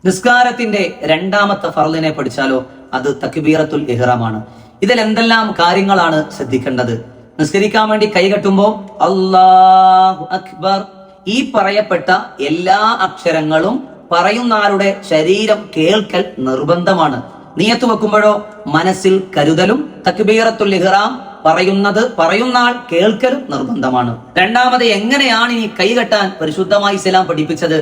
നിസ്കാരത്തിന്റെ രണ്ടാമത്തെ ഫർളിനെ പഠിച്ചാലോ? അത് തക്ബീറത്തുൽ ഇഹ്റാമാണ്. ഇതിൽ എന്തെല്ലാം കാര്യങ്ങളാണ് ശ്രദ്ധിക്കേണ്ടത്? നിസ്കരിക്കാൻ വേണ്ടി കൈകെട്ടുമ്പോൾ അല്ലാഹു അക്ബർ, ഈ പറയപ്പെട്ട എല്ലാ അക്ഷരങ്ങളും പറയുന്ന ആളുടെ ശരീരം കേൾക്കൽ നിർബന്ധമാണ്. നിയത്ത് വെക്കുമ്പോഴോ മനസ്സിൽ കരുതലും തക്ബീറത്തുൽ ഇഹ്റാം പറയുന്ന ആൾ കേൾക്കലും നിർബന്ധമാണ്. രണ്ടാമത്, എങ്ങനെയാണ് ഈ കൈകെട്ടാൻ പരിശുദ്ധമായി ഇസ്ലാം പഠിപ്പിച്ചത്?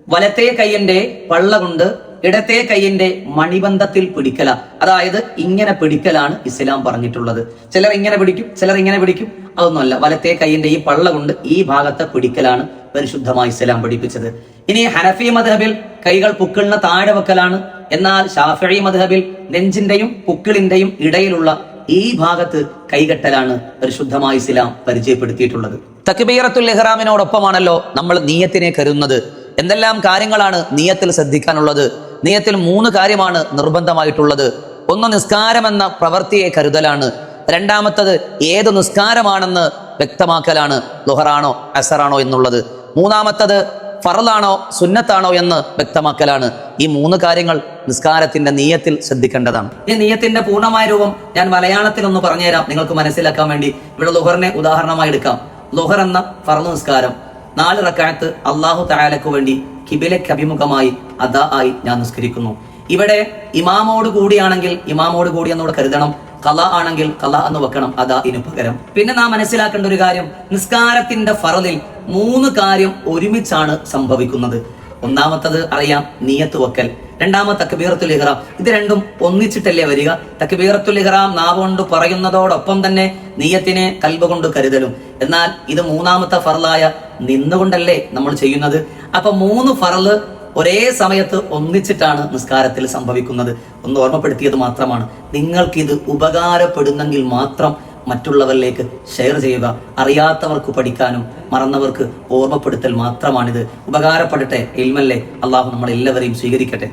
വലത്തെ കൈയിന്റെ പള്ള കൊണ്ട് ഇടത്തെ കൈയിന്റെ മണിബന്ധത്തിൽ പിടിക്കല, അതായത് ഇങ്ങനെ പിടിക്കലാണ് ഇസ്ലാം പറഞ്ഞിട്ടുള്ളത്. ചിലർ ഇങ്ങനെ പിടിക്കും, ചിലർ ഇങ്ങനെ പിടിക്കും. അതൊന്നുമല്ല, വലത്തെ കൈയിന്റെ ഈ പള്ള കൊണ്ട് ഈ ഭാഗത്തെ പിടിക്കലാണ് പരിശുദ്ധമായി ഇസ്ലാം പഠിപ്പിച്ചത്. ഇനി ഹനഫി മദ്ഹബിൽ കൈകൾ പുക്കിളിന് താഴെ വെക്കലാണ്. എന്നാൽ ശാഫിഈ മദ്ഹബിൽ നെഞ്ചിന്റെയും പുക്കിളിന്റെയും ഇടയിലുള്ള ഈ ഭാഗത്ത് കൈകെട്ടലാണ് പരിശുദ്ധമായി ഇസ്ലാം പരിചയപ്പെടുത്തിയിട്ടുള്ളത്. തക്ബീറത്തുൽ ഇഹ്റാമിനോടൊപ്പമാണല്ലോ നമ്മൾ നിയ്യത്തിനെ കരുതുന്നത്. എന്തെല്ലാം കാര്യങ്ങളാണ് നിയ്യത്തിൽ ശ്രദ്ധിക്കാനുള്ളത്? നിയ്യത്തിൽ 3 കാര്യമാണ് നിർബന്ധമായിട്ടുള്ളത്. ഒന്ന്, നിസ്കാരം എന്ന പ്രവൃത്തിയെ കരുതലാണ്. രണ്ടാമത്തത്, ഏത് നിസ്കാരമാണെന്ന് വ്യക്തമാക്കലാണ്, ളുഹറാണോ അസറാണോ എന്നുള്ളത്. മൂന്നാമത്തത്, ഫർളാണോ സുന്നത്താണോ എന്ന് വ്യക്തമാക്കലാണ്. ഈ 3 കാര്യങ്ങൾ നിസ്കാരത്തിന്റെ നിയ്യത്തിൽ ശ്രദ്ധിക്കേണ്ടതാണ്. ഈ നിയ്യത്തിന്റെ പൂർണ്ണമായ രൂപം ഞാൻ മലയാളത്തിൽ ഒന്ന് പറഞ്ഞുതരാം നിങ്ങൾക്ക് മനസ്സിലാക്കാൻ വേണ്ടി. ഇവിടെ ളുഹറിനെ ഉദാഹരണമായി എടുക്കാം. ളുഹർ എന്ന ഫർള് നിസ്കാരം 4 റക്അത്ത് അല്ലാഹു തആലക്ക് വേണ്ടി ഖിബിലക്ക് അഭിമുഖമായി അദാ ആയി ഞാൻ നിസ്കരിക്കുന്നു. ഇവിടെ ഇമാമോട് കൂടിയാണെങ്കിൽ ഇമാമോട് കൂടി എന്നോട് കരുതണം. ഖളാ ആണെങ്കിൽ ഖളാ എന്ന് വെക്കണം അദാഇനു പകരം. പിന്നെ നാം മനസ്സിലാക്കേണ്ട ഒരു കാര്യം, നിസ്കാരത്തിന്റെ ഫർളിൽ 3 കാര്യം ഒരുമിച്ചാണ് സംഭവിക്കുന്നത്. ഒന്നാമത്തത് അറിയാം, നിയ്യത്ത് വെക്കൽ. രണ്ടാമത് തക്ബീറത്തുൽ ഇഹ്റാം. ഇത് രണ്ടും ഒന്നിച്ചിട്ടല്ലേ വരിക? തക്ബീറത്തുൽ ഇഹ്റാം നാവ് കൊണ്ട് പറയുന്നതോടൊപ്പം തന്നെ നിയ്യത്തിനെ കൽബ് കൊണ്ട് കരുതലും. എന്നാൽ ഇത് 3ാമത്തെ ഫർളായ നിന്നുകൊണ്ടല്ലേ നമ്മൾ ചെയ്യുന്നത്. അപ്പൊ 3 ഫർള് ഒരേ സമയത്ത് ഒന്നിച്ചിട്ടാണ് നിസ്കാരത്തിൽ സംഭവിക്കുന്നത്. ഒന്ന് ഓർമ്മപ്പെടുത്തിയത് മാത്രമാണ്. നിങ്ങൾക്കിത് ഉപകാരപ്പെടുന്നെങ്കിൽ മാത്രം മറ്റുള്ളവരിലേക്ക് ഷെയർ ചെയ്യുക. അറിയാത്തവർക്ക് പഠിക്കാനും മറന്നവർക്ക് ഓർമ്മപ്പെടുത്തൽ മാത്രമാണിത്. ഉപകാരപ്പെടട്ടെ. ഇൽമല്ലേ. അള്ളാഹു നമ്മളെല്ലാവരെയും സ്വീകരിക്കട്ടെ.